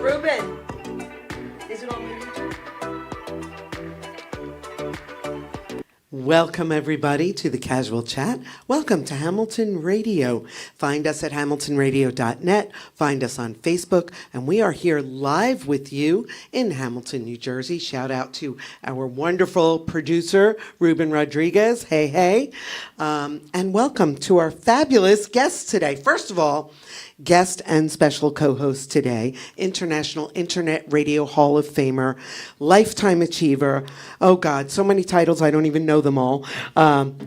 Ruben, is it on my YouTube? Welcome, everybody, to the Casual Chat. Welcome to Hamilton Radio. Find us at hamiltonradio.net. Find us on Facebook. And we are here live with you in Hamilton, New Jersey. Shout out to our wonderful producer, Ruben Rodriguez. Hey, hey. And welcome to our fabulous guests today. First of all, guest and special co-host today, International Internet Radio Hall of Famer, Lifetime Achiever. Oh, God, so many titles, I don't even know them all.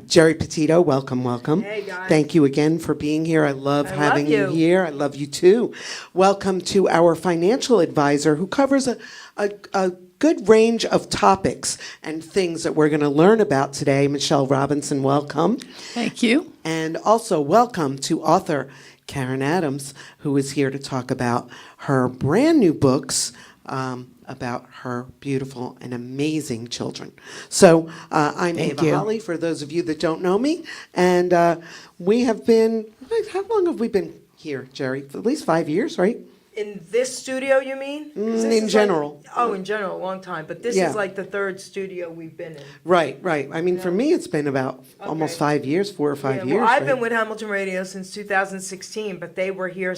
Geri Petito, welcome, welcome. Hey, guys. Thank you again for being here. I love having you here. I love you, too. Welcome to our financial advisor who covers a good range of topics and things that we're going to learn about today. Michelle Robinson, welcome. Thank you. And also welcome to author KARYN Adams, who is here to talk about her brand new books about her beautiful and amazing children. So I'm Ava Holly, for those of you that don't know me. And we have been, how long have we been here, Geri? At least 5 years, right? In this studio, you mean? In general. In general, a long time. But this is like the third studio we've been in. Right, right. I mean, for me, it's been about almost 5 years, 4 or 5 years. Well, I've been with Hamilton Radio since 2016, but they were here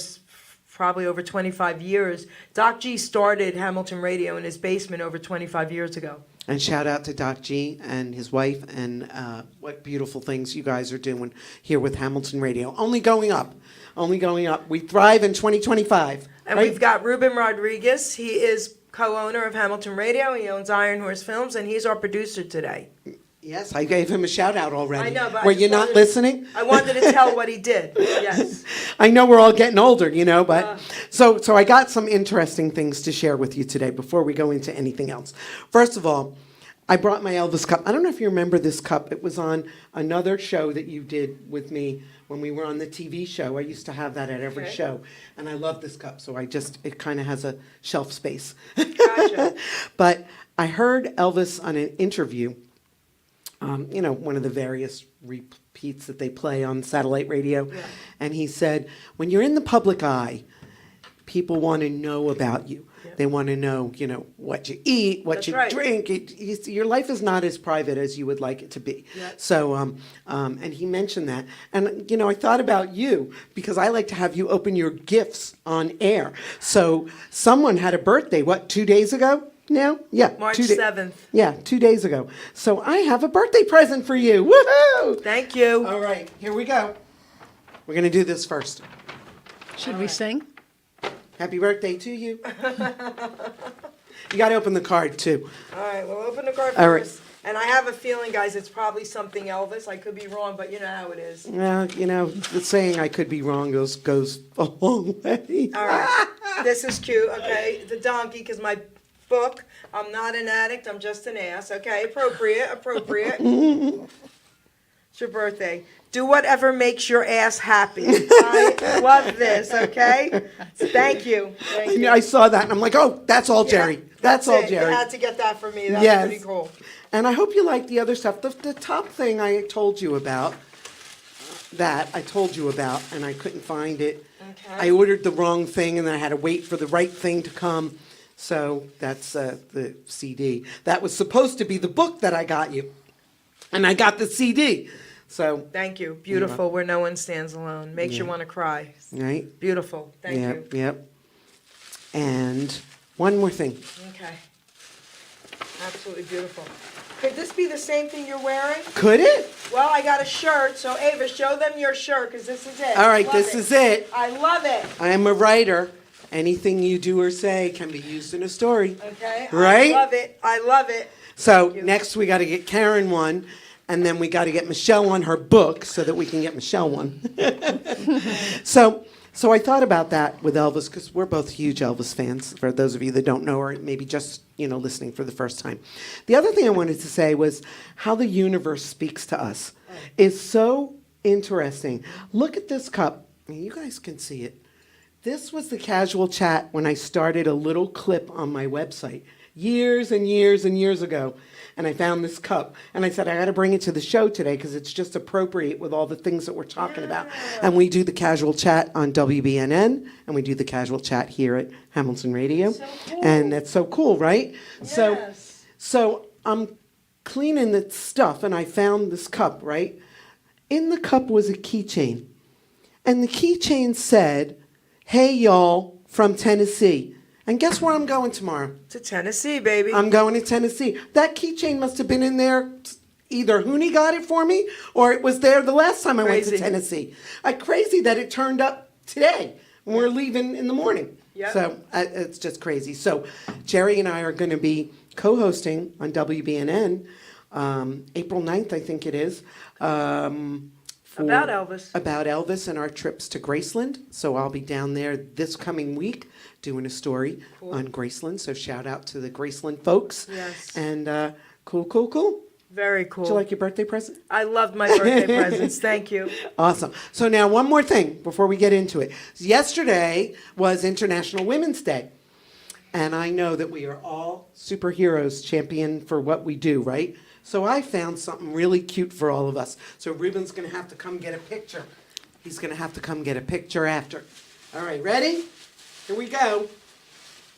probably over 25 years. Doc G started Hamilton Radio in his basement over 25 years ago. And shout out to Doc G and his wife, and what beautiful things you guys are doing here with Hamilton Radio. Only going up. Only going up. We thrive in 2025. And right? we've got Ruben Rodriguez. He is co-owner of Hamilton Radio. He owns Iron Horse Films, and he's our producer today. Yes, I gave him a shout out already. I know, but were you not listening? I wanted to tell what he did. Yes. I know we're all getting older, you know, but so I got some interesting things to share with you today before we go into anything else. First of all, I brought my Elvis cup. I don't know if you remember this cup. It was on another show that you did with me when we were on the TV show. I used to have that at every show. And I love this cup, so it kind of has a shelf space. Gotcha. But I heard Elvis on an interview, one of the various repeats that they play on satellite radio. Yeah. And he said, when you're in the public eye, people want to know about you. They want to know, what you eat, what you drink. Your life is not as private as you would like it to be. Yep. So, and he mentioned that. And, I thought about you because I like to have you open your gifts on air. So someone had a birthday, 2 days ago now? Yeah. March 7th. Yeah, 2 days ago. So I have a birthday present for you. Woohoo! Thank you. All right, here we go. We're going to do this first. Should we sing? Happy birthday to you. You got to open the card, too. All right, we'll open the card first. All right. And I have a feeling, guys, it's probably something Elvis. I could be wrong, but you know how it is. Well, the saying I could be wrong goes a long way. All right. This is cute, okay? The donkey, because my book, I'm not an addict, I'm just an ass, okay? Appropriate. It's your birthday. Do whatever makes your ass happy. I love this, okay? Thank you. I saw that, and I'm like, oh, that's all Geri. That's all Geri. You had to get that for me. That's pretty cool. And I hope you like the other stuff. The top thing I told you about, and I couldn't find it. Okay. I ordered the wrong thing, and then I had to wait for the right thing to come. So that's the CD. That was supposed to be the book that I got you. And I got the CD. So thank you. Beautiful. Where no one stands alone. Makes you want to cry. Right. Beautiful. Thank you. Yep. And one more thing. Okay. Absolutely beautiful. Could this be the same thing you're wearing? Could it? Well, I got a shirt. So Ava, show them your shirt because this is it. All right, this is it. I love it. I am a writer. Anything you do or say can be used in a story. Okay. Right? I love it. So next we got to get KARYN one. And then we got to get Michelle on her book so that we can get Michelle one. So I thought about that with Elvis because we're both huge Elvis fans, for those of you that don't know or maybe just listening for the first time. The other thing I wanted to say was how the universe speaks to us is so interesting. Look at this cup. You guys can see it. This was the Casual Chat when I started a little clip on my website years and years and years ago. And I found this cup. And I said, I got to bring it to the show today because it's just appropriate with all the things that we're talking about. And we do the casual chat on WBNN, and we do the casual chat here at Hamilton Radio. So cool. And that's so cool, right? Yes. So I'm cleaning the stuff, and I found this cup, right? In the cup was a keychain. And the keychain said, "Hey, y'all, from Tennessee." And guess where I'm going tomorrow? To Tennessee, baby. I'm going to Tennessee. That keychain must have been in there. Either Hooney got it for me, or it was there the last time I went to Crazy. Tennessee. Crazy that it turned up today when we're leaving in the morning. Yep. So it's just crazy. So Geri and I are going to be co-hosting on WBNN April 9th, I think it is. About Elvis. About Elvis and our trips to Graceland. So I'll be down there this coming week doing a story on Graceland. So shout out to the Graceland folks. Yes. And cool. Very cool. Did you like your birthday present? I loved my birthday presents. Thank you. Awesome. So now one more thing before we get into it. Yesterday was International Women's Day. And I know that we are all superheroes, champion for what we do, right? So I found something really cute for all of us. So Ruben's going to have to come get a picture. He's going to have to come get a picture after. All right, ready? Here we go.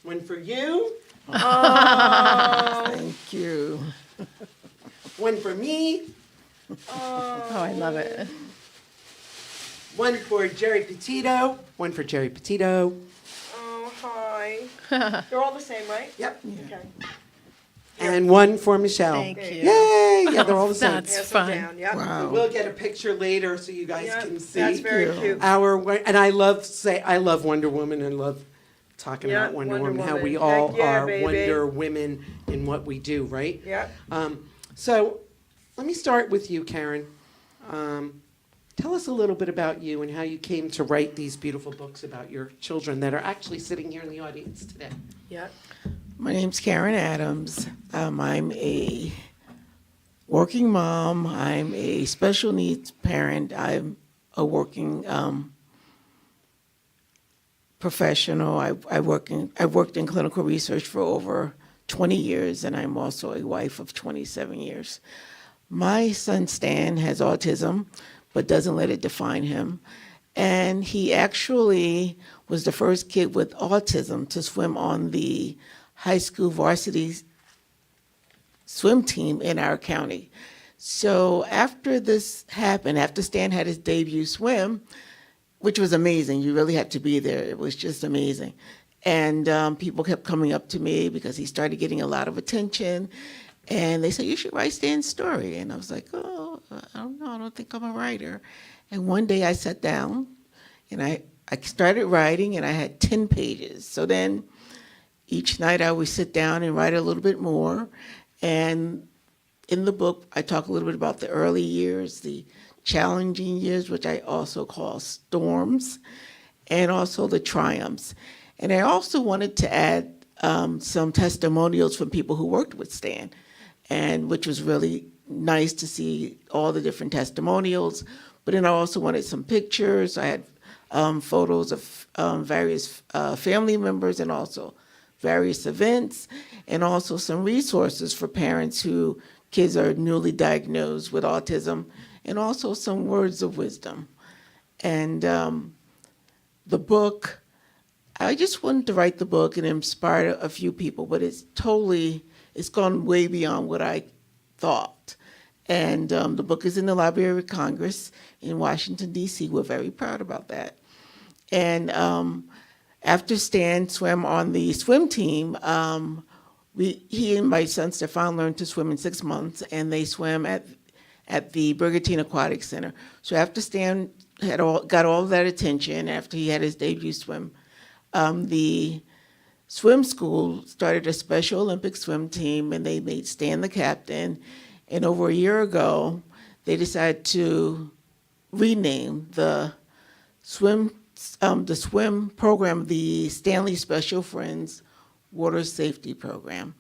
One for you. Thank you. One for me. Oh, I love it. One for Geri Petito. One for Geri Petito. Oh, hi. They're all the same, right? Yep. Okay. And one for Michelle. Thank you. Yay! Yeah, they're all the same. That's Pass them fun. down. Yep. Wow. We'll get a picture later so you guys Yep. can see. That's very you. cute. And I love Wonder Woman and love talking Yeah, about Wonder Wonder Woman, how we Woman. all Heck yeah, are baby. Wonder Women in what we do, right? Yep. So let me start with you, KARYN. Tell us a little bit about you and how you came to write these beautiful books about your children that are actually sitting here in the audience today. Yep. My name's KARYN Adams. I'm a working mom. I'm a special needs parent. I'm a working professional. I've worked in clinical research for over 20 years, and I'm also a wife of 27 years. My son Stan has autism, but doesn't let it define him. And he actually was the first kid with autism to swim on the high school varsity swim team in our county. So after this happened, after Stan had his debut swim, which was amazing, you really had to be there. It was just amazing. And people kept coming up to me because he started getting a lot of attention. And they said, "You should write Stan's story." And I was like, "Oh, I don't know. I don't think I'm a writer." And one day I sat down and I started writing, and I had 10 pages. So then each night I would sit down and write a little bit more. And in the book, I talk a little bit about the early years, the challenging years, which I also call storms, and also the triumphs. And I also wanted to add some testimonials from people who worked with Stan, and which was really nice to see all the different testimonials. But then I also wanted some pictures. I had photos of various family members and also various events, and also some resources for parents who kids are newly diagnosed with autism, and also some words of wisdom. And the book, I just wanted to write the book and inspire a few people, but it's gone way beyond what I thought. And the book is in the Library of Congress in Washington, D.C. We're very proud about that. And after Stan swam on the swim team, he and my son Stefan learned to swim in 6 months, and they swam at the Brigantine Aquatic Center. So after Stan got all of that attention, after he had his debut swim, the swim school started a Special Olympics swim team, and they made Stan the captain. And over a year ago, they decided to rename the swim program the Stanley Special Friends Water Safety Program.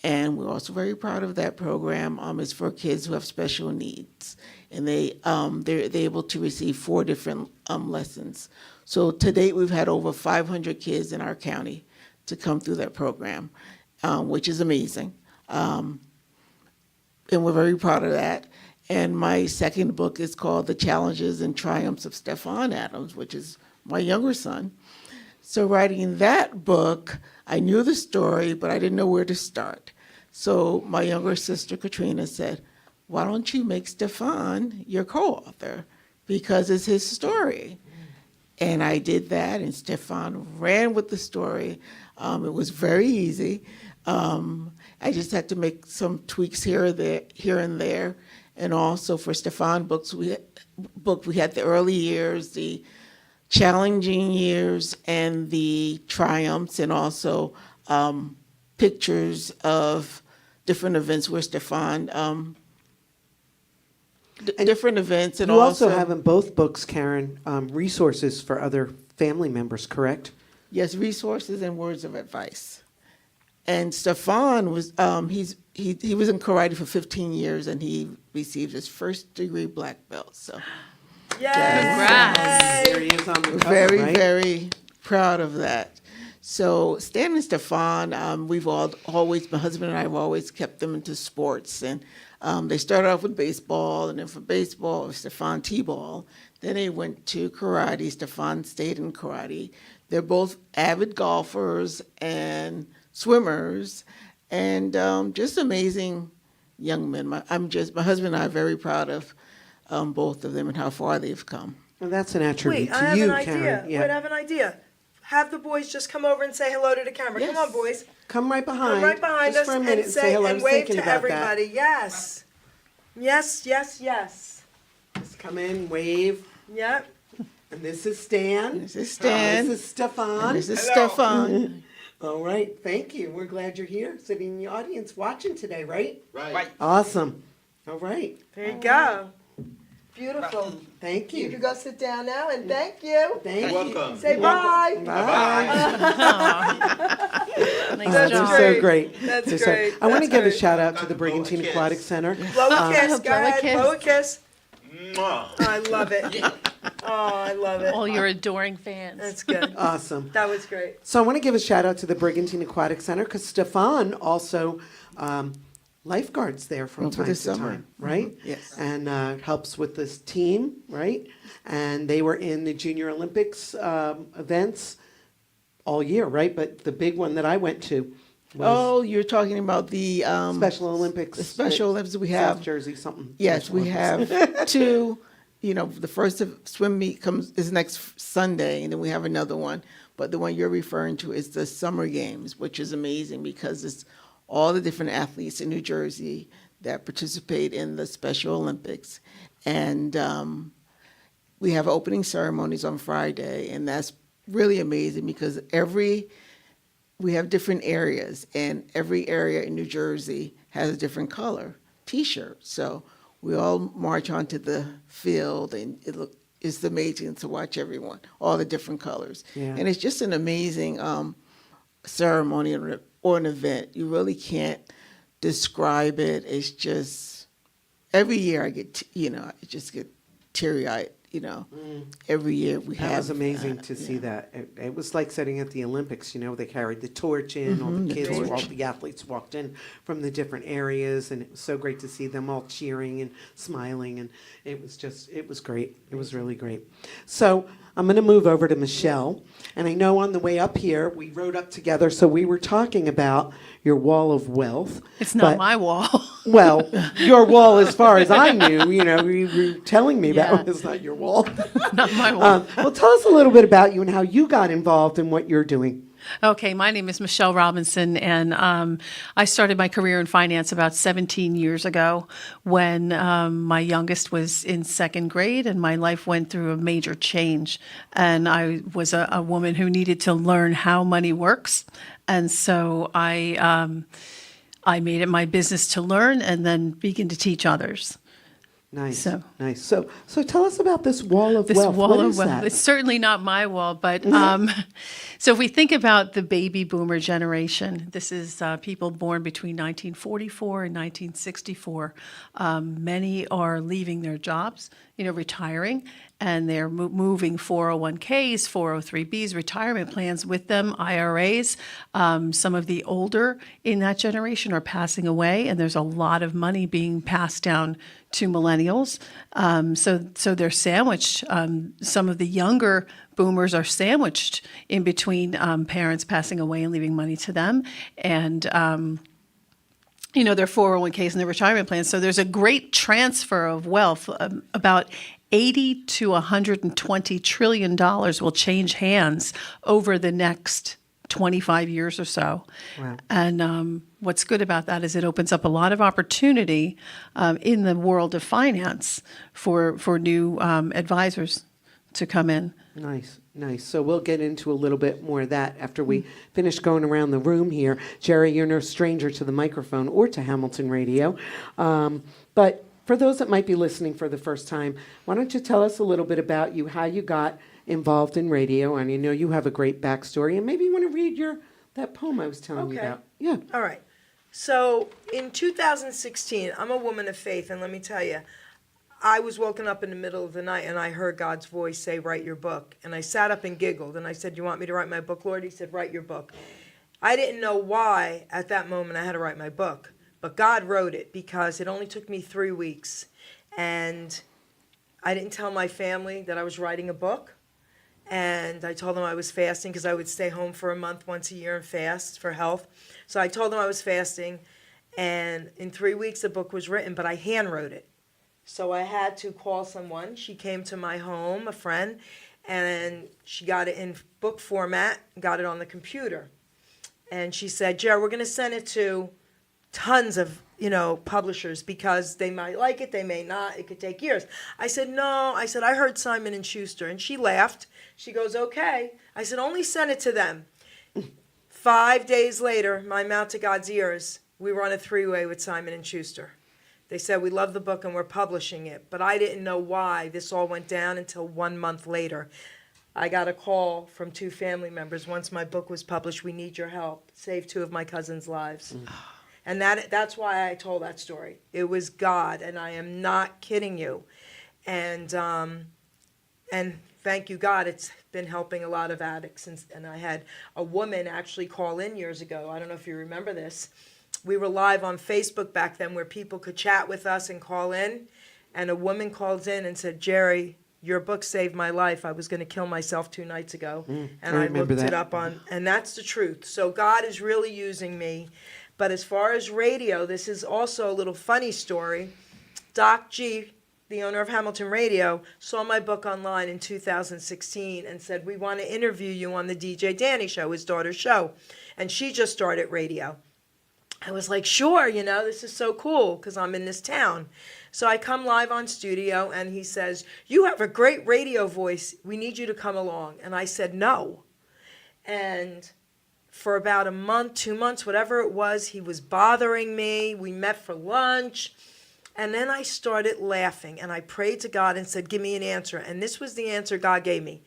And we're also very proud of that program. It's for kids who have special needs, and they're able to receive 4 different lessons. So to date, we've had over 500 kids in our county to come through that program. which is amazing. And we're very proud of that. And my second book is called The Challenges and Triumphs of Stefan Adams, which is my younger son. So writing that book, I knew the story, but I didn't know where to start. So my younger sister, Katrina, said, why don't you make Stefan your co-author? Because it's his story. And I did that, and Stefan ran with the story. It was very easy. I just had to make some tweaks here and there. And also for Stefan books, we had the early years, the challenging years, and the triumphs, and also pictures of different events where Stefan, different events. And You also have in both books, KARYN, resources for other family members, correct? Yes, resources and words of advice. And Stefan was he was in karate for 15 years, and he received his first degree black belt. So Congrats. There he is on the cover, very, right? very proud of that. So Stan and Stefan, we've always, my husband and I have always kept them into sports. And they started off with baseball, and then from baseball, Stefan t-ball. Then they went to karate. Stefan stayed in karate. They're both avid golfers and swimmers, and just amazing young men. My husband and I are very proud of both of them and how far they've come. Well, that's an attribute Wait, I to have you, an idea. KARYN. Yeah. Wait, I have an idea. Have the boys just come over and say hello to the camera. Yes. Come on, boys. Come right behind. Come right behind just us for a minute and say hello. I and was wave thinking to about everybody. Yes. Yes, yes, yes. that. Just come in, wave. Yep. And this is Stan. This is Stan. This is Stefan. This is Stefan. All right, thank you. We're glad you're here, sitting in the audience, watching today, right? Right. Awesome. All right, There you go. Beautiful. thank You can you. go sit down now, and thank you. Thank you. Welcome. Say bye. Bye. Nice That's job. so great. That's Just great. I want to That's give a great. shout out to Got the to blow a Brigantine kiss. Aquatic Center. Blow a kiss. Go blow a ahead. kiss. Blow a kiss. Mwah. I love it. Oh, I love it. All your adoring fans. That's good. Awesome. That was great. So I want to give a shout out to the Brigantine Aquatic Center because Stefan also lifeguards there from Over time the to summer. time, right? Yes. And helps with this team, right? And they were in the Junior Olympics events all year, right? But the big one that I went to was Oh, you're talking about the Special Olympics. the Special Olympics we South have. Jersey, something. Yes, Special we Olympics. have two. You know, the first swim meet is next Sunday, and then we have another one. But the one you're referring to is the Summer Games, which is amazing because it's all the different athletes in New Jersey that participate in the Special Olympics. And we have opening ceremonies on Friday, and that's really amazing because we have different areas, and every area in New Jersey has a different color T-shirt. So we all march onto the field, and it's amazing to watch everyone, all the different colors. Yeah. And it's just an amazing ceremony or an event. You really can't describe it. It's just, every year I just get teary-eyed, Every year we have. That was amazing to see that. It was like sitting at the Olympics, they carried the torch in, all the kids, all the athletes walked in from the different areas, and it was so great to see them all cheering and smiling, and it was great. It was really great. So I'm going to move over to Michelle, and I know on the way up here, we rode up together, so we were talking about your wall of wealth. It's not but- my wall. Well, your wall, as far as I knew, you were telling me Yeah. that was not your wall. Not my wall. Well, tell us a little bit about you and how you got involved in what you're doing. Okay, my name is Michelle Robinson, and I started my career in finance about 17 years ago when my youngest was in second grade, and my life went through a major change. And I was a woman who needed to learn how money works, and so I made it my business to learn and then begin to teach others. Nice, So- nice. So tell us about this wall of This wealth. wall What of is wealth. that? It's certainly not my wall, but so if we think about the baby boomer generation, this is people born between 1944 and 1964. Many are leaving their jobs retiring, and they're moving 401ks, 403bs, retirement plans with them, IRAs. Some of the older in that generation are passing away, and there's a lot of money being passed down to millennials. So they're sandwiched. Some of the younger boomers are sandwiched in between parents passing away and leaving money to them, and their 401ks and their retirement plans. So there's a great transfer of wealth. About 80 to 120 trillion dollars will change hands over the next 25 years or so. Wow. And what's good about that is it opens up a lot of opportunity in the world of finance for new advisors to come in. Nice, nice. So we'll get into a little bit more of that after we finish going around the room here. Geri, you're no stranger to the microphone or to Hamilton Radio. But for those that might be listening for the first time, why don't you tell us a little bit about you, how you got involved in radio? And you have a great backstory. And maybe you want to read that poem I was telling you about. Yeah. All right. So in 2016, I'm a woman of faith, and let me tell you, I was woken up in the middle of the night and I heard God's voice say, write your book. And I sat up and giggled and I said, you want me to write my book, Lord? He said, write your book. I didn't know why at that moment I had to write my book, but God wrote it because it only took me 3 weeks. And I didn't tell my family that I was writing a book. And I told them I was fasting because I would stay home for a month once a year and fast for health. So I told them I was fasting. And in 3 weeks, the book was written, but I hand wrote it. So I had to call someone. She came to my home, a friend, and she got it in book format, got it on the computer. And she said, Geri, we're going to send it to tons of, publishers because they might like it, they may not, it could take years. I said, no. I said, I heard Simon & Schuster. And she laughed. She goes, okay. I said, only send it to them. 5 days later, my mouth to God's ears, we were on a 3-way with Simon & Schuster. They said, we love the book and we're publishing it. But I didn't know why this all went down until 1 month later. I got a call from 2 family members. Once my book was published, we need your help. Saved 2 of my cousins' lives. And that's why I told that story. It was God, and I am not kidding you. And thank you, God, it's been helping a lot of addicts. And I had a woman actually call in years ago. I don't know if you remember this. We were live on Facebook back then where people could chat with us and call in. And a woman called in and said, Geri, your book saved my life. I was going to kill myself 2 nights ago. And I looked it up and that's the truth. So God is really using me. But as far as radio, this is also a little funny story. Doc G, the owner of Hamilton Radio, saw my book online in 2016 and said, we want to interview you on the DJ Danny show, his daughter's show. And she just started radio. I was like, sure, this is so cool because I'm in this town. So I come live on studio and he says, you have a great radio voice. We need you to come along. And I said, no. And for about a month, 2 months, whatever it was, he was bothering me. We met for lunch. And then I started laughing and I prayed to God and said, give me an answer. And this was the answer God gave me.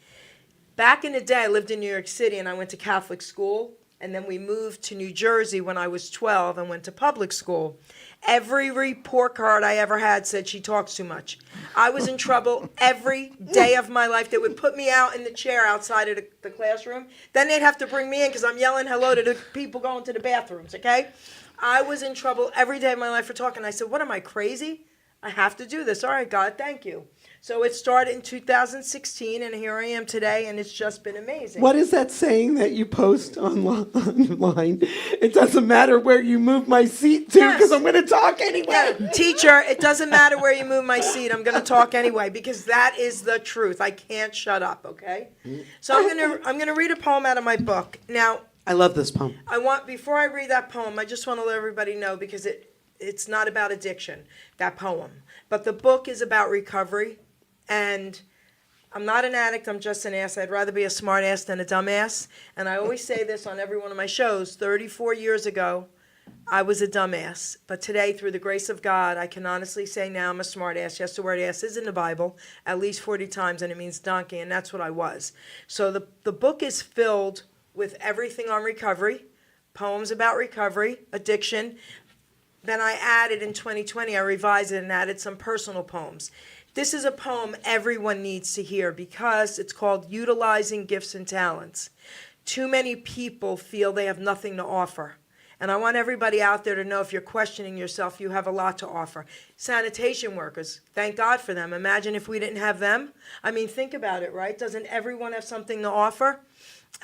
Back in the day, I lived in New York City and I went to Catholic school. And then we moved to New Jersey when I was 12 and went to public school. Every report card I ever had said she talks too much. I was in trouble every day of my life. They would put me out in the chair outside of the classroom. Then they'd have to bring me in because I'm yelling hello to the people going to the bathrooms, okay? I was in trouble every day of my life for talking. I said, what am I, crazy? I have to do this. All right, God, thank you. So it started in 2016, and here I am today, and it's just been amazing. What is that saying that you post online? It doesn't matter where you move my seat to because I'm going to talk anyway. Yeah, teacher, it doesn't matter where you move my seat. I'm going to talk anyway because that is the truth. I can't shut up, okay? So I'm going to read a poem out of my book. Now, I love this poem. Before I read that poem, I just want to let everybody know because it's not about addiction, that poem. But the book is about recovery. And I'm not an addict, I'm just an ass. I'd rather be a smart ass than a dumb ass. And I always say this on every one of my shows. 34 years ago, I was a dumb ass. But today, through the grace of God, I can honestly say now I'm a smart ass. Yes, the word ass is in the Bible at least 40 times, and it means donkey, and that's what I was. So the book is filled with everything on recovery, poems about recovery, addiction. Then I added in 2020, I revised it and added some personal poems. This is a poem everyone needs to hear because it's called Utilizing Gifts and Talents. Too many people feel they have nothing to offer. And I want everybody out there to know, if you're questioning yourself, you have a lot to offer. Sanitation workers, thank God for them. Imagine if we didn't have them. I mean, think about it, right? Doesn't everyone have something to offer?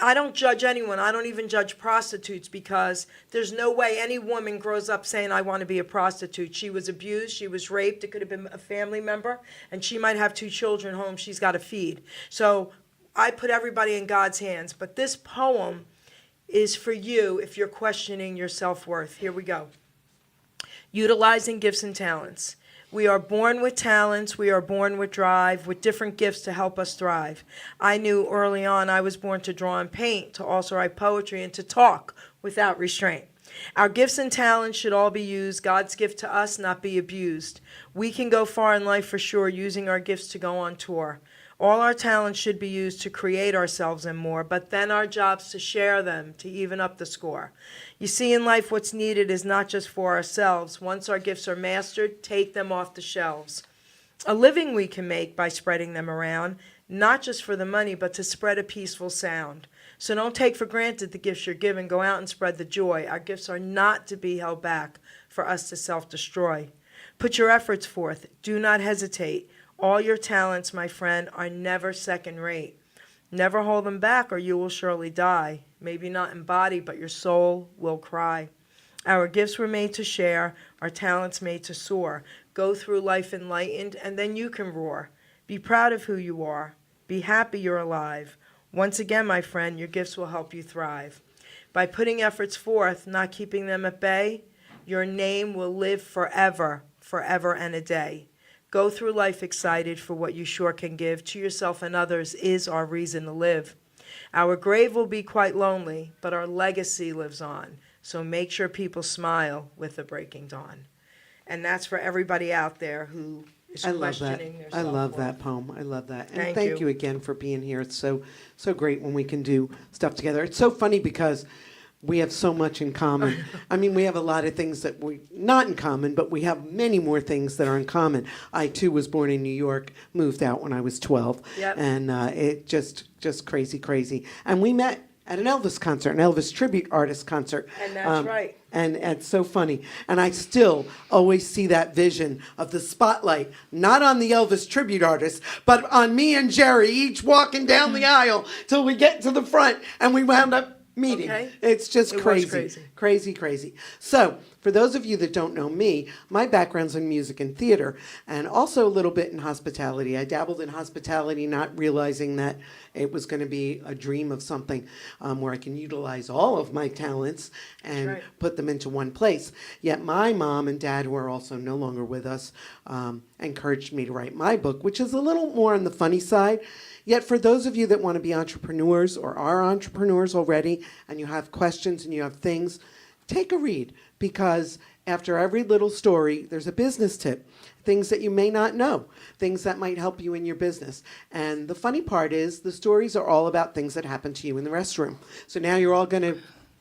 I don't judge anyone. I don't even judge prostitutes, because there's no way any woman grows up saying, I want to be a prostitute. She was abused, she was raped, it could have been a family member, and she might have 2 children home she's got to feed. So I put everybody in God's hands. But this poem is for you if you're questioning your self-worth. Here we go. Utilizing gifts and talents. We are born with talents. We are born with drive, with different gifts to help us thrive. I knew early on I was born to draw and paint, to also write poetry, and to talk without restraint. Our gifts and talents should all be used. God's gift to us, not be abused. We can go far in life for sure, using our gifts to go on tour. All our talents should be used to create ourselves and more, but then our job's to share them, to even up the score. You see, in life, what's needed is not just for ourselves. Once our gifts are mastered, take them off the shelves. A living we can make by spreading them around, not just for the money, but to spread a peaceful sound. So don't take for granted the gifts you're given. Go out and spread the joy. Our gifts are not to be held back for us to self-destroy. Put your efforts forth. Do not hesitate. All your talents, my friend, are never second rate. Never hold them back, or you will surely die. Maybe not in body, but your soul will cry. Our gifts were made to share, our talents made to soar. Go through life enlightened, and then you can roar. Be proud of who you are. Be happy you're alive. Once again, my friend, your gifts will help you thrive. By putting efforts forth, not keeping them at bay, your name will live forever, forever and a day. Go through life excited for what you sure can give to yourself and others is our reason to live. Our grave will be quite lonely, but our legacy lives on. So make sure people smile with the breaking dawn. And that's for everybody out there who is I love that. questioning their I love self-worth. that poem. I love that. And Thank thank you. you again for being here. It's so great when we can do stuff together. It's so funny because we have so much in common. I mean, we have a lot of things that we not in common, but we have many more things that are in common. I too was born in New York, moved out when I was 12, Yep. and it just crazy. And we met at an Elvis concert, an Elvis tribute artist concert. And that's right. And it's so funny. And I still always see that vision of the spotlight, not on the Elvis tribute artist, but on me and Geri, each walking down the aisle till we get to the front, and we wound up meeting. Okay. It's just It was crazy. Crazy. So, for those of you that don't know me, my background's in music and theater, and also a little bit in hospitality. I dabbled in hospitality, not realizing that it was going to be a dream of something where I can utilize all of my talents and right. put them into one place. Yet my mom and dad, who are also no longer with us, encouraged me to write my book, which is a little more on the funny side. Yet for those of you that want to be entrepreneurs or are entrepreneurs already, and you have questions and you have things, take a read, because after every little story, there's a business tip, things that you may not know, things that might help you in your business. And the funny part is the stories are all about things that happen to you in the restroom. So now you're all going to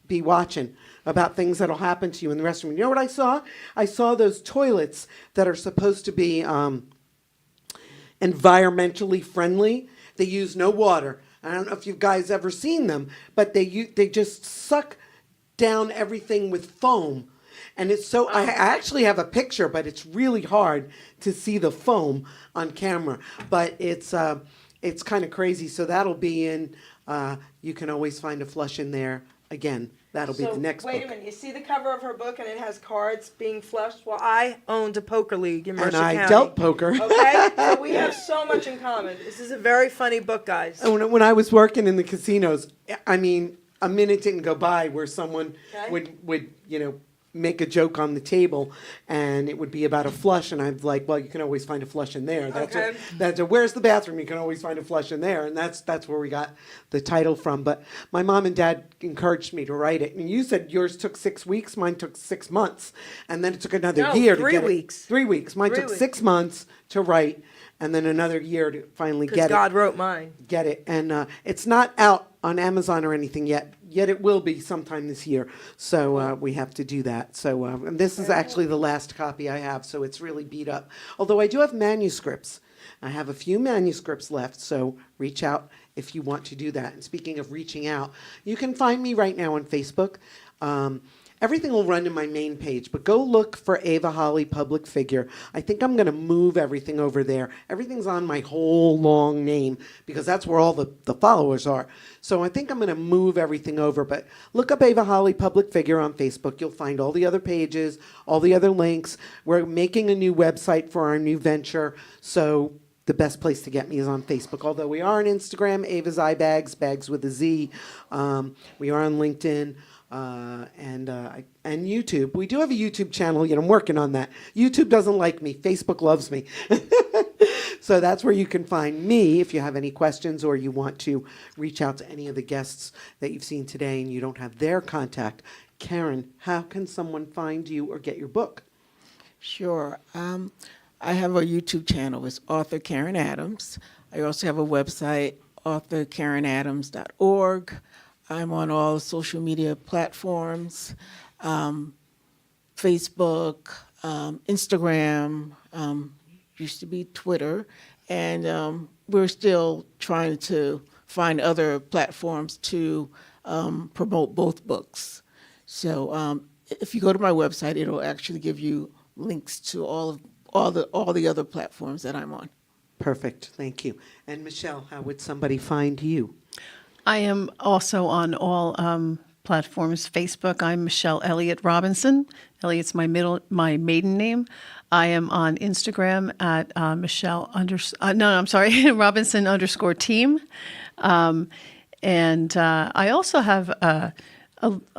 be watching about things that'll happen to you in the restroom. You know what I saw? I saw those toilets that are supposed to be environmentally friendly. They use no water. I don't know if you guys ever seen them, but they just suck down everything with foam. And it's so, I actually have a picture, but it's really hard to see the foam on camera. But it's kind of crazy. So that'll be in, You Can Always Find a Flush in There. Again, that'll be the next wait book. a minute. You see the cover of her book, and it has cards being flushed? Well, I owned a poker league in Mercer And I County. dealt poker. Okay? So we have so much in common. This is a very funny book, guys. And when I was working in the casinos, I mean, a minute didn't go by where someone Okay. would make a joke on the table, and it would be about a flush, and I'm like, well, you can always find a flush in there. That's where's the bathroom? You can always find a flush in there, and that's where we got the title from. But my mom and dad encouraged me to write it, and you said yours took 6 weeks, mine took 6 months, and then it took another year to 3 get weeks. it. 3 weeks. Mine 3 took weeks. 6 months to write, and then another year to finally Because get God it. wrote mine. Get it, and it's not out on Amazon or anything yet it will be sometime this year. So we have to do that. So and this is actually the last copy I have, so it's really beat up. Although I do have manuscripts. I have a few manuscripts left, so reach out if you want to do that. And speaking of reaching out, you can find me right now on Facebook. Everything will run to my main page, but go look for Ava Holly Public Figure. I think I'm going to move everything over there. Everything's on my whole long name because that's where all the followers are. So I think I'm going to move everything over, but look up Ava Holly Public Figure on Facebook. You'll find all the other pages, all the other links. We're making a new website for our new venture, so the best place to get me is on Facebook. Although we are on Instagram, Ava's Eye Bags, bags with a Z. We are on LinkedIn. And YouTube. We do have a YouTube channel. I'm working on that. YouTube doesn't like me. Facebook loves me. So that's where you can find me if you have any questions or you want to reach out to any of the guests that you've seen today and you don't have their contact. KARYN, how can someone find you or get your book? Sure. I have a YouTube channel. It's author KARYN Adams. I also have a website, authorkarynadams.org. I'm on all social media platforms, Facebook, Instagram, used to be Twitter, and we're still trying to find other platforms to promote both books. So if you go to my website, it'll actually give you links to all the other platforms that I'm on. Perfect. Thank you. And Michelle, how would somebody find you? I am also on all platforms. Facebook, I'm Michelle Elliott Robinson. Elliott's my maiden name. I am on Instagram at Robinson_team. And I also have a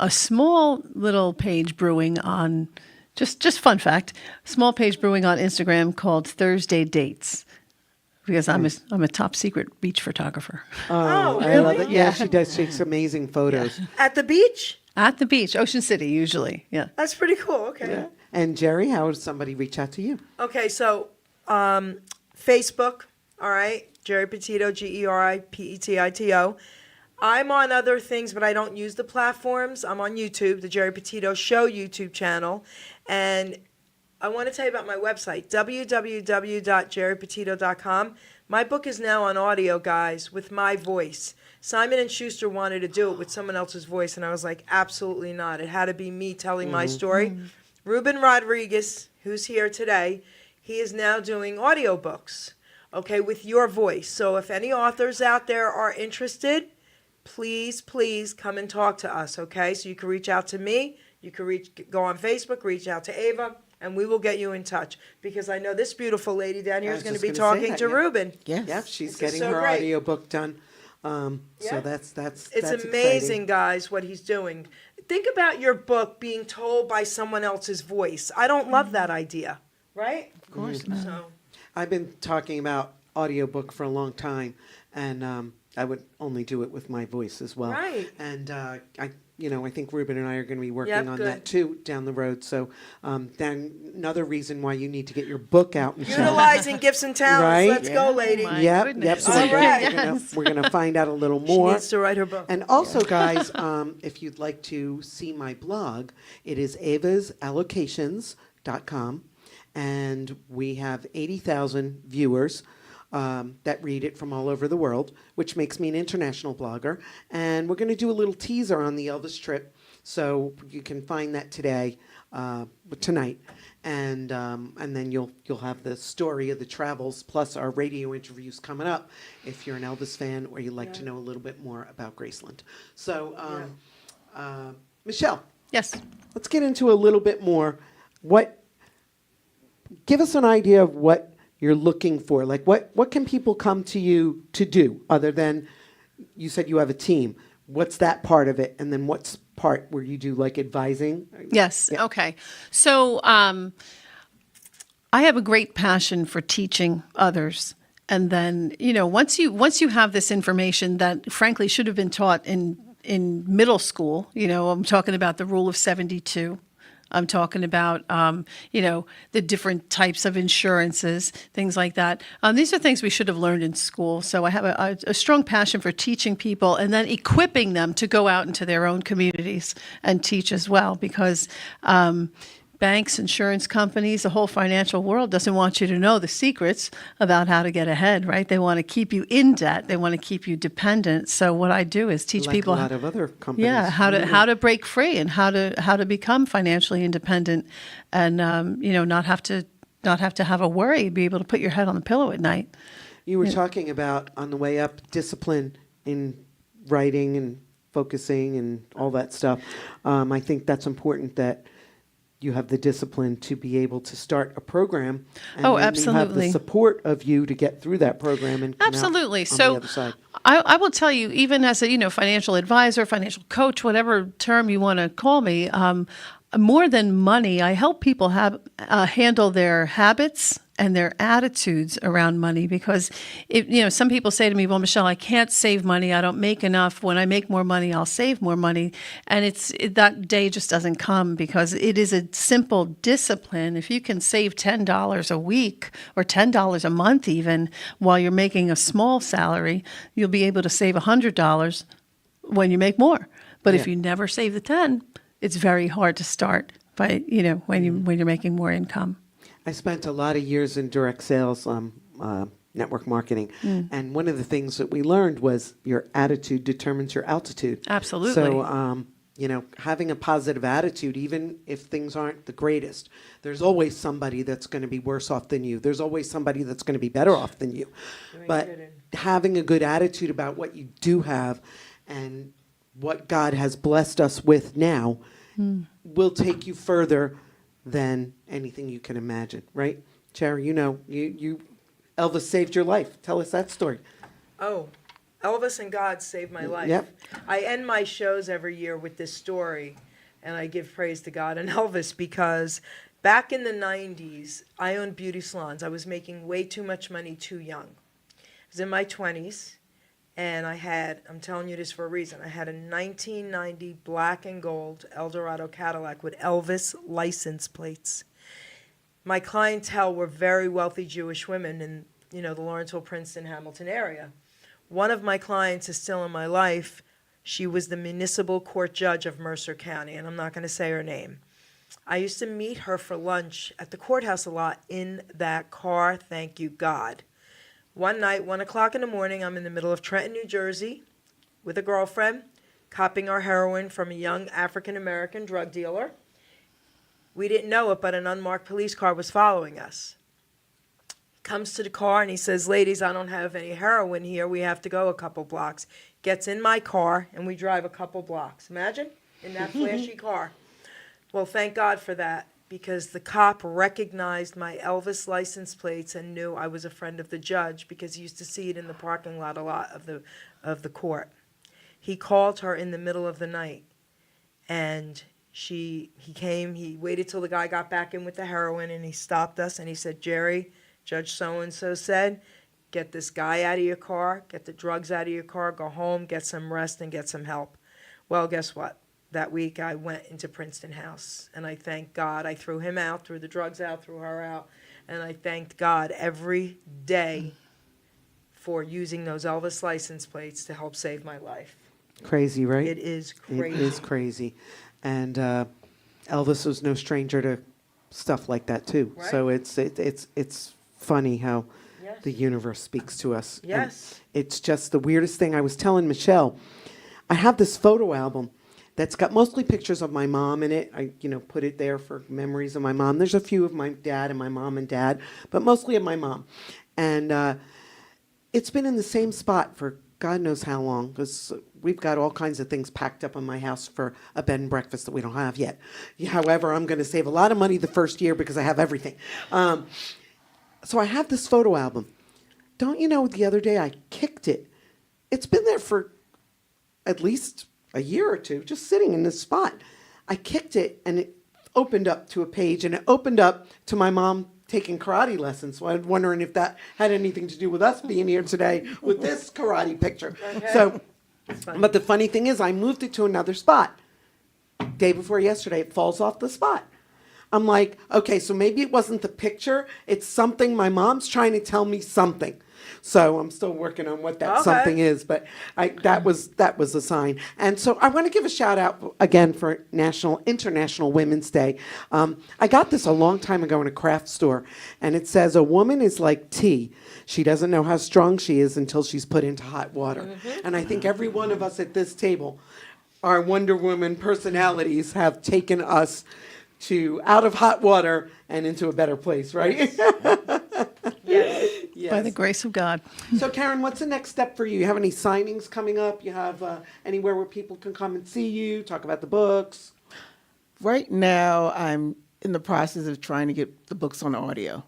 small little page brewing on, just fun fact, small page brewing on Instagram called Thursday Dates. Because I'm a top secret beach photographer. Oh, I love really? it. Yeah, she does. She takes amazing photos. At the beach? At the beach, Ocean City, usually. Yeah. That's pretty cool. Okay. Yeah. And Geri, how would somebody reach out to you? Okay, so Facebook, all right, Geri Petito, GeriPetito. I'm on other things, but I don't use the platforms. I'm on YouTube, the Geri Petito Show YouTube channel, and I want to tell you about my website, www.geripetito.com. My book is now on audio, guys, with my voice. Simon & Schuster wanted to do it with someone else's voice, and I was like, absolutely not. It had to be me telling my story. Ruben Rodriguez, who's here today, he is now doing audiobooks, okay, with your voice. So if any authors out there are interested, please come and talk to us, okay? So you can reach out to me. You can go on Facebook, reach out to Ava, and we will get you in touch because I know this beautiful lady down here is going to be talking to Ruben. Yes. Yep, she's This is getting so her great. audiobook done. So Yeah. that's It's amazing, exciting. guys, what he's doing. Think about your book being told by someone else's voice. I don't love that idea, right? Of course not. So, I've been talking about audiobook for a long time, and I would only do it with my voice as well. Right. And I think Ruben and I are going to be working Yep, on good. that too down the road. So then another reason why you need to get your book out, Michelle. utilizing gifts and talents. Right? Let's go, lady. My Yep. goodness. So All right. we're gonna find out a little She more. needs to write her book. And also, guys, if you'd like to see my blog, it is avasallocations.com, and we have 80,000 viewers that read it from all over the world, which makes me an international blogger. And we're going to do a little teaser on the Elvis trip, so you can find that tonight, and then you'll have the story of the travels plus our radio interviews coming up if you're an Elvis fan or you'd like to know a little bit more about Graceland. So, Michelle, Yes. let's get into a little bit more. Give us an idea of what you're looking for. Like, what can people come to you to do other than, you said you have a team. What's that part of it? And then what's part where you do like advising? Yes. Yeah. Okay. So I have a great passion for teaching others. And then, once you have this information that frankly should have been taught in middle school, I'm talking about the rule of 72. I'm talking about, the different types of insurances, things like that. These are things we should have learned in school. So I have a strong passion for teaching people and then equipping them to go out into their own communities and teach as well. Because banks, insurance companies, the whole financial world doesn't want you to know the secrets about how to get ahead, right? They want to keep you in debt. They want to keep you dependent. So what I do is teach Like people, a lot of other companies. yeah, how to break free and how to become financially independent, and not have to have a worry, be able to put your head on the pillow at night. You were talking about on the way up discipline in writing and focusing and all that stuff. I think that's important that you have the discipline to be able to start a program. And Oh, then you have absolutely. the support of you to get through that program and come out Absolutely. on So the other side. I will tell you, even as a financial advisor, financial coach, whatever term you want to call me, more than money, I help people handle their habits and their attitudes around money, because some people say to me, well, Michelle, I can't save money. I don't make enough. When I make more money, I'll save more money. And that day just doesn't come, because it is a simple discipline. If you can save $10 a week or $10 a month, even while you're making a small salary, you'll be able to save $100 when you make more. But if Yeah. you never save the 10, it's very hard to start when you're making more income. I spent a lot of years in direct sales, network marketing, and one of the things that we learned was your attitude determines your altitude. Absolutely. So, having a positive attitude, even if things aren't the greatest, there's always somebody that's going to be worse off than you. There's always somebody that's going to be better off than you. But having a good attitude about what you do have and what God has blessed us with now will take you further than anything you can imagine, right? Cherry, you Elvis saved your life. Tell us that story. Oh, Elvis and God saved my life. Yep. I end my shows every year with this story, and I give praise to God and Elvis, because back in the 90s, I owned beauty salons. I was making way too much money too young. I was in my 20s, and I'm telling you this for a reason, I had a 1990 black and gold Eldorado Cadillac with Elvis license plates. My clientele were very wealthy Jewish women in, the Lawrenceville, Princeton, Hamilton area. One of my clients is still in my life. She was the municipal court judge of Mercer County, and I'm not going to say her name. I used to meet her for lunch at the courthouse a lot in that car, thank you God. One night, 1 o'clock in the morning, I'm in the middle of Trenton, New Jersey, with a girlfriend, copping our heroin from a young African-American drug dealer. We didn't know it, but an unmarked police car was following us. He comes to the car and he says, ladies, I don't have any heroin here. We have to go a couple blocks. Gets in my car and we drive a couple blocks. Imagine, in that flashy car. Well, thank God for that, because the cop recognized my Elvis license plates and knew I was a friend of the judge, because he used to see it in the parking lot a lot of the court. He called her in the middle of the night, and he came, he waited till the guy got back in with the heroin, and he stopped us and he said, Geri, Judge so-and-so said, get this guy out of your car, get the drugs out of your car, go home, get some rest and get some help. Well, guess what? That week I went into Princeton House, and I thanked God. I threw him out, threw the drugs out, threw her out, and I thanked God every day for using those Elvis license plates to help save my life. Crazy, right? It is crazy. It is crazy. And Elvis was no stranger to stuff like that, too. Right. So it's funny how Yes. the universe speaks to us. And Yes. it's just the weirdest thing. I was telling Michelle, I have this photo album that's got mostly pictures of my mom in it. I, put it there for memories of my mom. There's a few of my dad and my mom and dad, but mostly of my mom. And it's been in the same spot for God knows how long, because we've got all kinds of things packed up in my house for a bed and breakfast that we don't have yet. However, I'm going to save a lot of money the first year because I have everything. So I have this photo album. Don't you know, the other day I kicked it. It's been there for at least a year or two, just sitting in this spot. I kicked it, and it opened up to a page, and it opened up to my mom taking karate lessons. So I was wondering if that had anything to do with us being here today with this karate picture. Okay. So, but the funny thing is, I moved it to another spot. Day before yesterday, it falls off the spot. I'm like, okay, so maybe it wasn't the picture. It's something. My mom's trying to tell me something. So I'm still working on what that Okay. something is, but that was a sign. And so I want to give a shout out again for International Women's Day. I got this a long time ago in a craft store, and it says a woman is like tea. She doesn't know how strong she is until she's put into hot water. And I think every one of us at this table, our Wonder Woman personalities have taken us to out of hot water and into a better place, right? Yes. By the grace of God. So, KARYN, what's the next step for you? You have any signings coming up? You have anywhere where people can come and see you, talk about the books? Right now, I'm in the process of trying to get the books on audio.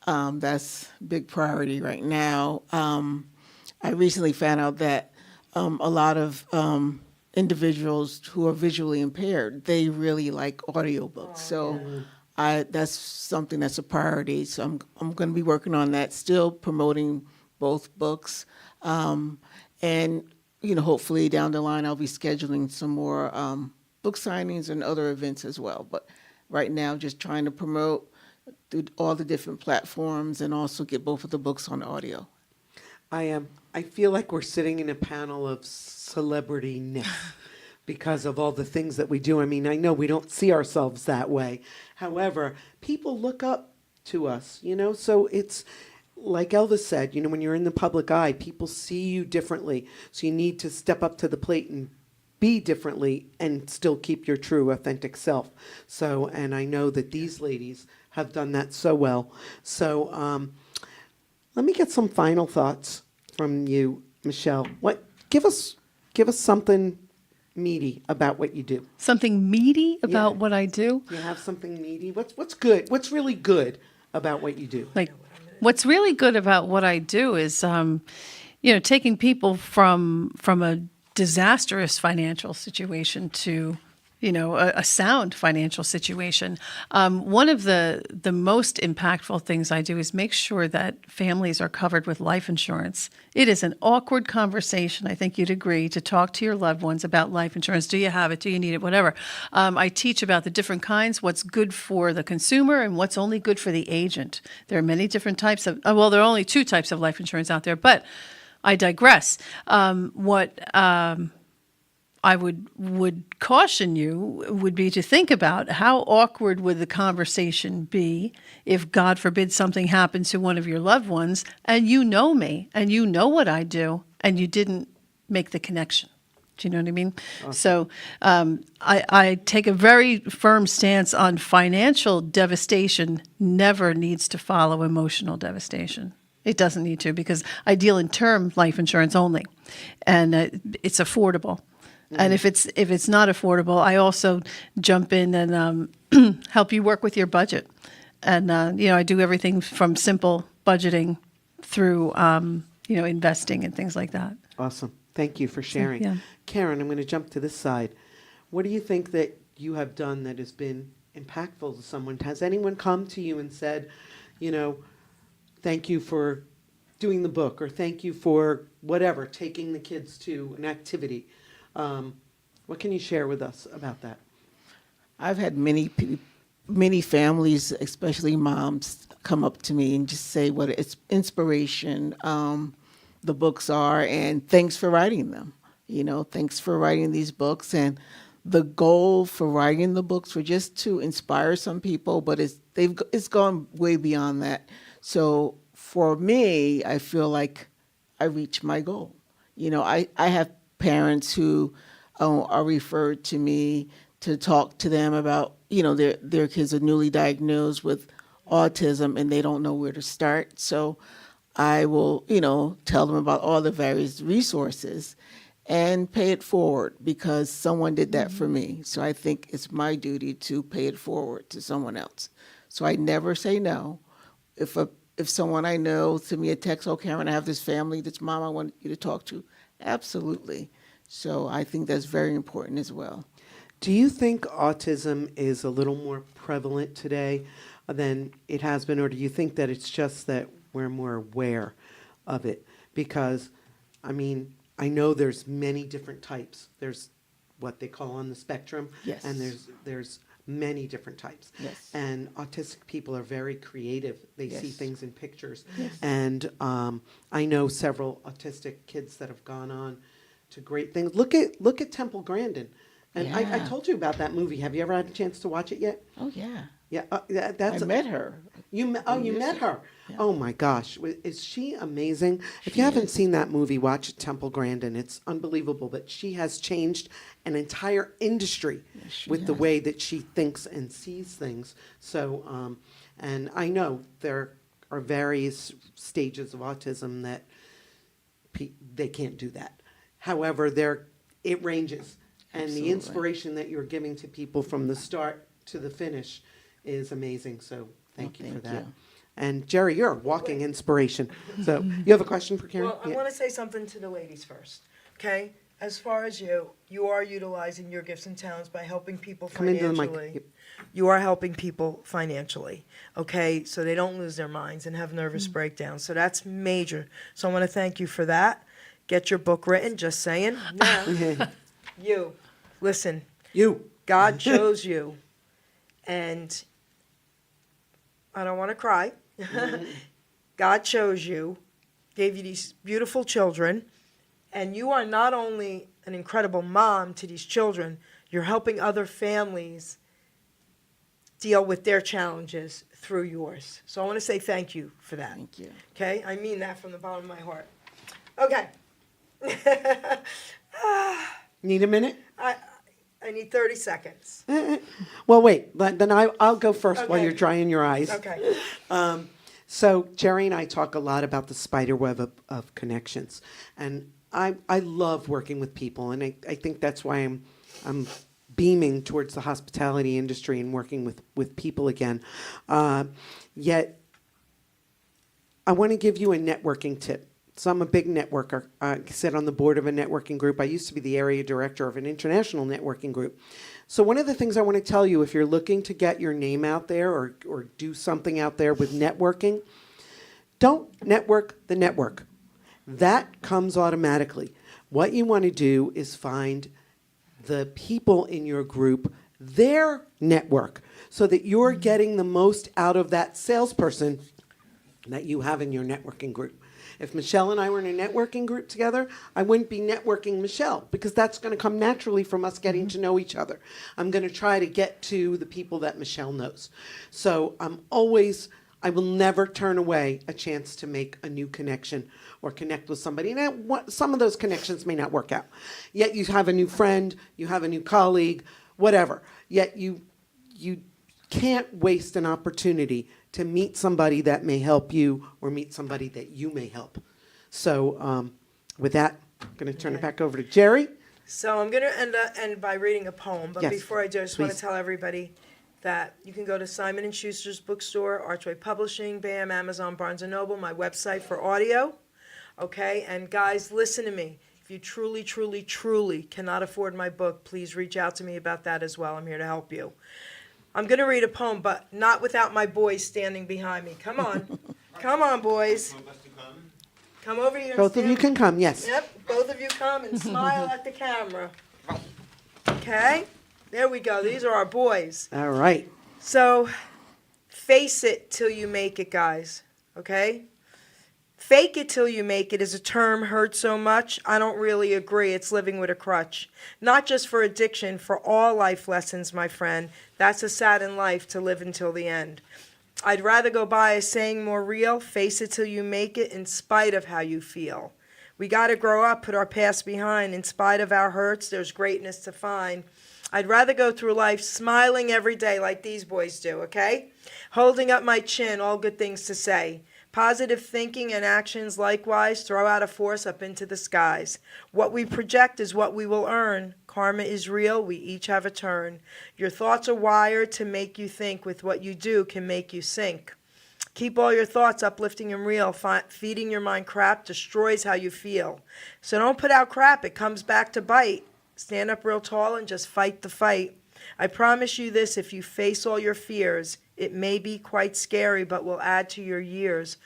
That's a big priority right now. I recently found out that a lot of individuals who are visually impaired, they really like audiobooks. That's something that's a priority. So I'm going to be working on that, still promoting both books. And, hopefully down the line, I'll be scheduling some more book signings and other events as well. But right now, just trying to promote through all the different platforms and also get both of the books on audio. I feel like we're sitting in a panel of celebrity-ness because of all the things that we do. I mean, I know we don't see ourselves that way. However, people look up to us, so it's like Elvis said, when you're in the public eye, people see you differently. So you need to step up to the plate and be differently and still keep your true, authentic self. So, and I know that these ladies have done that so well. So, let me get some final thoughts from you, Michelle. Give us something meaty about what you do. Something meaty about Yeah. what I do? You have something meaty? What's good? What's really good about what you do? Like, what's really good about what I do is, taking people from a disastrous financial situation to, a sound financial situation. One of the most impactful things I do is make sure that families are covered with life insurance. It is an awkward conversation, I think you'd agree, to talk to your loved ones about life insurance. Do you have it? Do you need it? Whatever. I teach about the different kinds, what's good for the consumer and what's only good for the agent. There are many different types of, there are only two types of life insurance out there, but I digress. I would caution you would be to think about how awkward would the conversation be if, God forbid, something happens to one of your loved ones and you know me and you know what I do and you didn't make the connection. Do you know what I mean? Awesome. So I take a very firm stance on financial devastation never needs to follow emotional devastation. It doesn't need to, because I deal in term life insurance only, and it's affordable. And if it's not affordable, I also jump in and help you work with your budget. And I do everything from simple budgeting through investing and things like that. Awesome. Thank you for sharing. Yeah. KARYN, I'm going to jump to this side. What do you think that you have done that has been impactful to someone? Has anyone come to you and said, thank you for doing the book, or thank you for whatever, taking the kids to an activity? What can you share with us about that? I've had many families, especially moms, come up to me and just say what it's inspiration the books are, and thanks for writing them. Thanks for writing these books. And the goal for writing the books were just to inspire some people, but it's gone way beyond that. So for me, I feel like I reached my goal. I have parents who are referred to me to talk to them about, their kids are newly diagnosed with autism and they don't know where to start. So I will, tell them about all the various resources and pay it forward, because someone did that for me. So I think it's my duty to pay it forward to someone else. So I never say no. If someone I know send me a text, oh, KARYN, I have this family, this mom I want you to talk to. Absolutely. So I think that's very important as well. Do you think autism is a little more prevalent today than it has been, or do you think that it's just that we're more aware of it? Because, I know there's many different types. There's what they call on the spectrum, Yes. and there's many different types. Yes. And autistic people are very creative. They see Yes. things in pictures. And I know several autistic kids that have gone on to great things. Look at Temple Grandin. And I Yeah. told you about that movie. Have you ever had a chance to watch it yet? Oh, yeah. Yeah, I that's met her. you met her. Yeah. Oh my gosh, is she amazing? If you haven't seen that movie, watch Temple Grandin. It's unbelievable. But she has changed an entire industry she with the has. way that she thinks and sees things. So, and I know there are various stages of autism that they can't do that. However, it ranges, and the Absolutely. inspiration that you're giving to people from the start to the finish is amazing. So thank you for thank that. you. And Geri, you're a walking inspiration. So you have a question for KARYN? Well, I want to say something to the ladies first, okay? As far as you are utilizing your gifts and talents by helping people Come into the mic. financially. Yep. You are helping people financially, okay? So they don't lose their minds and have nervous breakdowns. So that's major. So I want to thank you for that. Get your book written, just saying. Now, listen, You. God chose you, and I don't want to cry. God chose you, gave you these beautiful children, and you are not only an incredible mom to these children, you're helping other families deal with their challenges through yours. So I want to say thank you for that. Thank you. Okay? I mean that from the bottom of my heart. Okay. Need a minute? I need 30 seconds. Well, wait. Then I'll go first while Okay. you're drying your eyes. Okay. So Geri and I talk a lot about the spider web of connections, and I love working with people, and I think that's why I'm beaming towards the hospitality industry and working with people again. Yet I want to give you a networking tip. So I'm a big networker. I sit on the board of a networking group. I used to be the area director of an international networking group. So one of the things I want to tell you, if you're looking to get your name out there or do something out there with networking, don't network the network. That comes automatically. What you want to do is find the people in your group, their network, so that you're getting the most out of that salesperson that you have in your networking group. If Michelle and I were in a networking group together, I wouldn't be networking Michelle because that's going to come naturally from us getting to know each other. I'm going to try to get to the people that Michelle knows. So I will never turn away a chance to make a new connection or connect with somebody. And some of those connections may not work out. Yet you have a new friend, you have a new colleague, whatever. Yet you can't waste an opportunity to meet somebody that may help you or meet somebody that you may help. So with that, I'm going to turn it back over to Geri. So I'm going to end by reading a poem, but Yes, before I do, I just want please. to tell everybody that you can go to Simon & Schuster's bookstore, Archway Publishing, BAM, Amazon, Barnes & Noble, my website for audio, okay? And guys, listen to me. If you truly, truly, truly cannot afford my book, please reach out to me about that as well. I'm here to help you. I'm going to read a poem, but not without my boys standing behind me. Come on. Come on, boys. Come over here. and Both of stand- you can come, yes. Yep, both of you come and smile at the camera. Okay? There we go. These are our boys. All right. So, face it till you make it, guys. Okay? Fake it till you make it is a term heard so much. I don't really agree. It's living with a crutch. Not just for addiction, for all life lessons, my friend. That's a saddened life to live until the end. I'd rather go by a saying more real, face it till you make it in spite of how you feel. We got to grow up, put our past behind. In spite of our hurts, there's greatness to find. I'd rather go through life smiling every day like these boys do, okay? Holding up my chin, all good things to say. Positive thinking and actions likewise throw out a force up into the skies. What we project is what we will earn. Karma is real, we each have a turn. Your thoughts are wired to make you think. With what you do can make you sink. Keep all your thoughts uplifting and real. Feeding your mind crap destroys how you feel. So don't put out crap, it comes back to bite. Stand up real tall and just fight the fight. I promise you this, if you face all your fears, it may be quite scary, but will add to your years.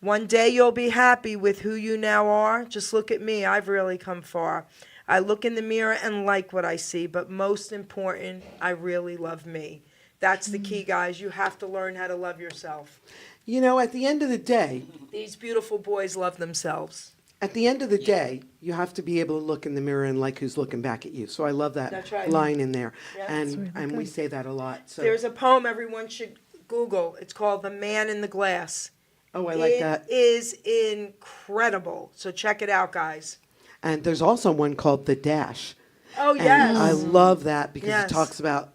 One day you'll be happy with who you now are. Just look at me. I've really come far. I look in the mirror and like what I see, but most important, I really love me. That's the key, guys. You have to learn how to love yourself. You know, at the end of the day, These beautiful boys love themselves. at the end of the day, you have to be able to look in the mirror and like who's looking back at you. So I love that That's right. line in there. Yeah. And we say that a lot. So There's a poem everyone should Google. It's called The Man in the Glass. oh, I like that. It is incredible. So check it out, guys. And there's also one called The Dash. Oh, And yes. I love that because Yes. it talks about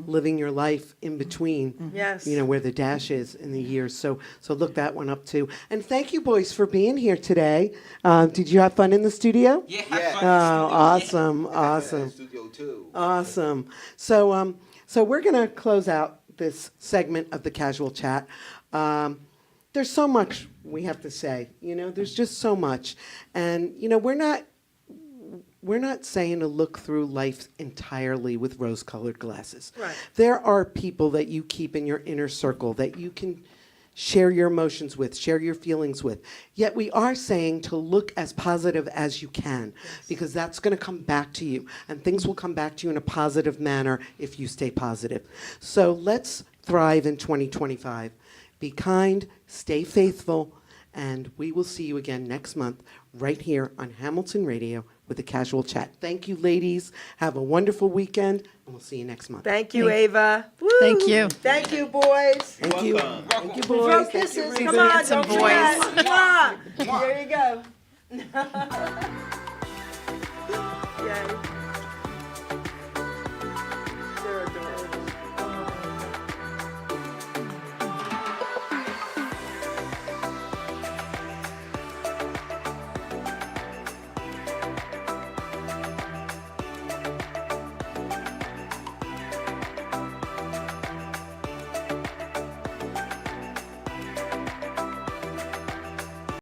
living your life in between, Yes. you know, where the dash is in the years. So look that one up too. And thank you, boys, for being here today. Did you have fun in the studio? Yeah. Oh, awesome, awesome. Studio too. Awesome. So we're going to close out this segment of the Casual Chat. There's so much we have to say. You know, there's just so much. And, you know, we're not saying to look through life entirely with rose-colored glasses. Right. There are people that you keep in your inner circle that you can share your emotions with, share your feelings with. Yet we are saying to look as positive as you can, because that's going to come back to you, and things will come back to you in a positive manner if you stay positive. So let's thrive in 2025. Be kind, stay faithful, and we will see you again next month right here on Hamilton Radio with a Casual Chat. Thank you, ladies. Have a wonderful weekend, and we'll see you next month. Thank you, Ava. Woo. Thank you. Thank you, boys. Thank you. Welcome. Thank you, Throw boys. Thank you, kisses. Reba. Come on, Some don't forget. Mwah. There you go.